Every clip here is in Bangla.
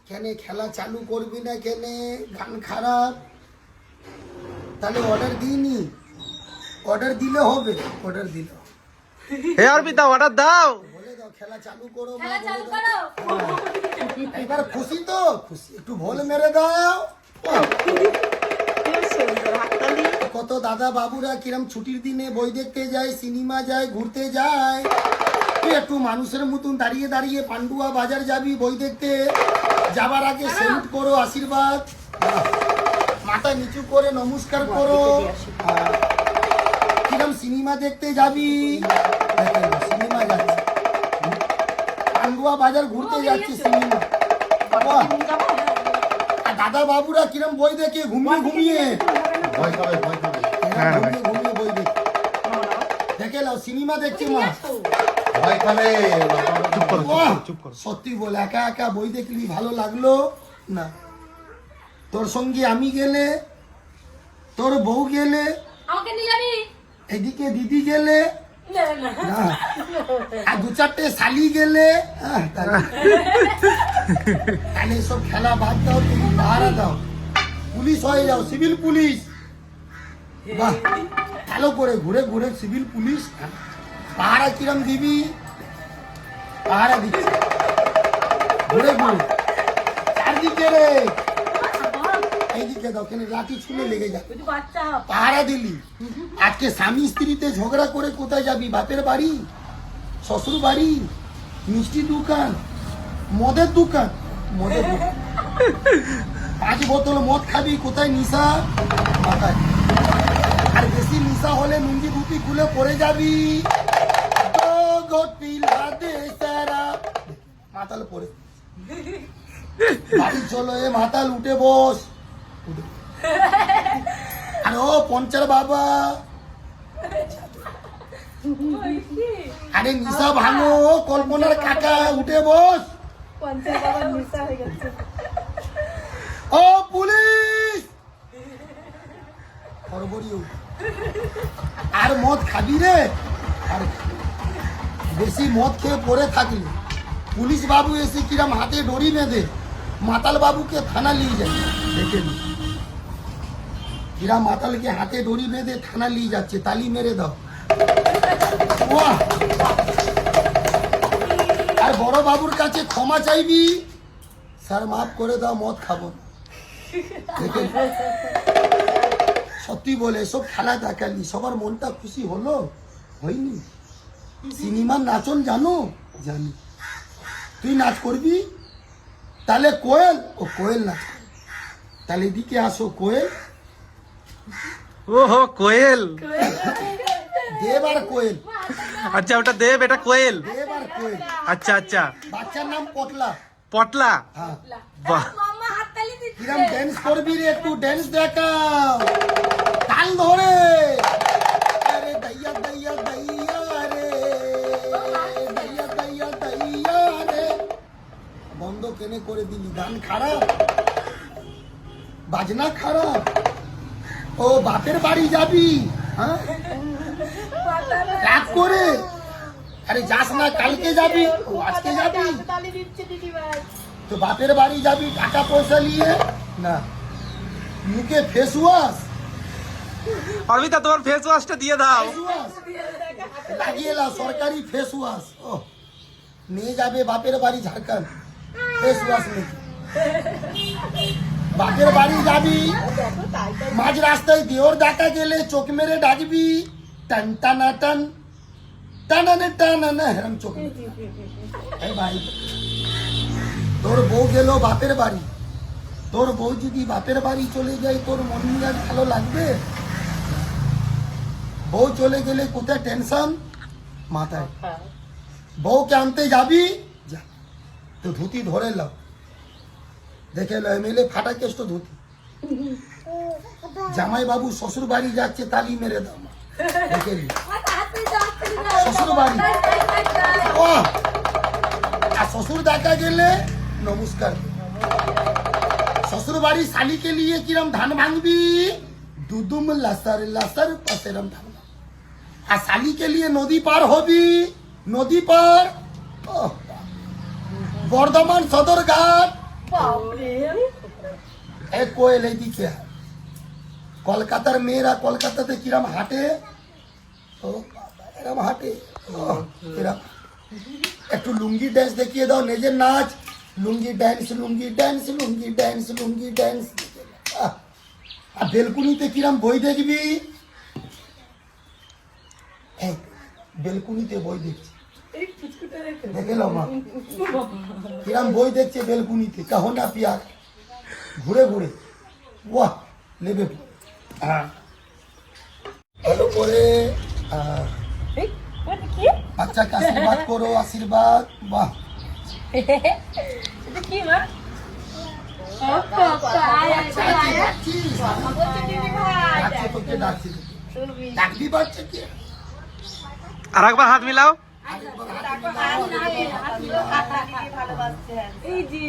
কেনে খেলা চালু করবি না কেনে? গান খারাপ, তাহলে অর্ডার দিইনি, অর্ডার দিলে হবে, অর্ডার দিলে হবে। হে অর্পিতা অর্ডার দাও, বলে দাও খেলা চালু করো মা, খেলা চালু বলে দাও। করো। এবার খুশি তো? খুশি, একটু ভোল মেরে দাও। কত দাদা বাবুরা কিরম ছুটির দিনে বই দেখতে যায়, সিনেমা যায়, ঘুরতে যায়। তুই একটু মানুষের মতন দাঁড়িয়ে দাঁড়িয়ে পান্ডুয়া বাজার যাবি বই দেখতে, যাবার আগে সেলুট করো, আশীর্বাদ, মাথা নিচু করে নমস্কার করো। কিরম সিনেমা দেখতে যাবি, সিনেমা যাচ্ছে, পান্ডুয়া বাজার ঘুরতে যাচ্ছে, সিনেমা। আর দাদা বাবুরা কিরম বই দেখে ঘুমিয়ে ঘুমিয়ে, ভয় পাবে ভয় পাবে। ঘুমিয়ে ঘুমিয়ে বই দেখে, দেখে নাও সিনেমা দেখছে মা। ভয় পাবে। চুপ করো বাহ! চুপ করো। সত্যি বল, একা একা বই দেখলি ভালো লাগলো না? তোর সঙ্গে আমি গেলে, তোর বউ গেলে, আমাকে নিয়ে যাবি? এদিকে দিদি গেলে, না না না, আর দু চারটে শালি গেলে, তাহলে সব খেলা বাদ দাও, তুমি পাহারা দাও, পুলিশ হয়ে যাও, সিভিল পুলিশ। বাহ, ভালো করে ঘুরে ঘুরে সিভিল পুলিশ। পাহারা কিরম দিবি? পাহারা দিচ্ছি ঘুরে ঘুরে চারদিকে রে, এইদিকে দাও, কেন লাঠি ছুলে লেগে যাবে। তুই বাচ্চা পাহারা দিলি, আজকে স্বামী স্ত্রীতে ঝগড়া করে কোথায় যাবি? বাপের বাড়ি, শ্বশুর বাড়ি, মিষ্টি দোকান, মদের দোকান, মদের দোকান, 5 বোতল মদ খাবি, কোথায়? নিশা মাথায়। আর বেশি নিশা হলে লুঙ্গি ধুতি খুলে পড়ে যাবি, তো গটিলা দে সারা, মাতাল পড়ে। বাড়ি চলো, এ মাতাল উঠে বস, উঠে। আরে ও পঞ্চার বাবা, আরে নিশা ভাঙো, কল্পনার কাকা উঠে বস। পঞ্চায়েত বাবার নিশা হয়ে গেছে। ও পুলিশ, হড়বড়ি উঠ। আর মদ খাবি রে? আর বেশি মদ খেয়ে পড়ে থাকলি, পুলিশ বাবু এসে কিরম হাতে দড়ি বেঁধে মাতাল বাবুকে থানা নিয়ে যায়, দেখে নি কিরা মাতালকে হাতে দড়ি বেঁধে থানা নিয়ে যাচ্ছে, তালি মেরে দাও। বাহ! আর বড় বাবুর কাছে ক্ষমা চাইবি, স্যার মাফ করে দাও, মদ খাবো না। দেখে নি? সত্যি বলে এসব খেলা দেখালি, সবার মনটা খুশি হলো? হয়নি? সিনেমার নাচন জানো? জানি। তুই নাচ করবি? তাহলে কোয়েল, ও কোয়েল নাচ করবে। তাহলে এদিকে আসো, কোয়েল, ওহো কোয়েল, দেব আর কোয়েল, আচ্ছা ওটা দেব, এটা কোয়েল। দেব আর কোয়েল। আচ্ছা আচ্ছা, বাচ্চার নাম পটলা। পটলা, হ্যাঁ, বাহ। মাম্মা হাততালি দিচ্ছে। কিরম ড্যান্স করবি রে, একটু ড্যান্স দেখাও, তাল ধরে। আরে দইয়া দইয়া দইয়া রে, দইয়া দইয়া দইয়া রে। বন্ধ কেনে করে দিলি? গান খারাপ, বাজনা খারাপ। ও বাপের বাড়ি যাবি? হ্যাঁ, রাগ করে। আরে যাস না, কালকে যাবি, ও আজকে যাবি। হাততালি দিচ্ছে দিদি ভাই। তো বাপের বাড়ি যাবি টাকা পয়সা নিয়ে না, মুখে ফেস ওয়াশ, অর্পিতা তোমার ফেস ওয়াশটা দিয়ে দাও। ফেস ওয়াশ লাগিয়ে নাও, সরকারি ফেস ওয়াশ। ও নিয়ে যাবে বাপের বাড়ি ঝাড়খণ্ড, ফেস ওয়াশ নিয়ে। বাপের বাড়ি যাবি, মাঝ রাস্তায় দেওর দেখা গেলে চোখ মেরে ডাকবি, টান টানা টান, টানানে টানানা, হেরম চোখ মেরে। এই ভাই, তোর বউ গেল বাপের বাড়ি, তোর বউ যদি বাপের বাড়ি চলে যায়, তোর মন মেজাজ ভালো লাগবে? বউ চলে গেলে কোথায় টেনশন মাথায়। বউকে আনতে যাবি, যা, তো ধুতি ধরে লাও, দেখে লো, এমএলএ ফাটা কেষ্ট ধুতি। জামাই বাবু শ্বশুর বাড়ি যাচ্ছে, তালি মেরে দাও, দেখে নি শ্বশুর বাড়ি। ও আর শ্বশুর দেখা গেলে নমস্কার। শ্বশুর বাড়ি শালিকে নিয়ে কিরম ধান ভাঙবি, দুদুম লাসার লাসার পাশেরম ধান। আর শালিকে নিয়ে নদী পার হবি, নদী পার, বর্ধমান সদরঘাট, বাপরে এ কোয়েল এইদিকে আয়। কলকাতার মেয়েরা কলকাতাতে কিরম হাঁটে, ও বাবা, এরম হাঁটে, ও, এরম। একটু লুঙ্গি ড্যান্স দেখিয়ে দাও, নিজের নাচ। লুঙ্গি ড্যান্স, লুঙ্গি ড্যান্স, লুঙ্গি ড্যান্স, লুঙ্গি ড্যান্স। আর বেলকুনিতে কিরম বই দেখবি, এই, বেলকুনিতে বই দেখছি, এই ফুচকুটা রেখে দেখে লো মা কিরম বই দেখছে বেলকুনিতে, কাহো না পিয়ার, ঘুরে ঘুরে, বাহ লেবে হ্যাঁ ভালো করে এই ওটা কি বাচ্চাকে আশীর্বাদ করো, আশীর্বাদ, বাহ এটা কি মা ডাকছে তোকে, ডাকছে তোকে, ডাকবি বাচ্চাকে। আর একবার হাত মিলাও। এই যে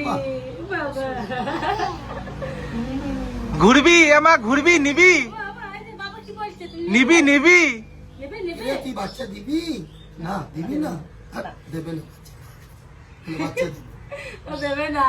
বাবা ঘুরবি আমা, ঘুরবি, নিবি, বাবা এই যে বাবা কি বলছে তুমি নিবি, নিবি। নেবে এ নেবে কি বাচ্চা দিবি না, দিবি না, আর দেবে না বাচ্চা, বাচ্চা দিবি। ও দেবে না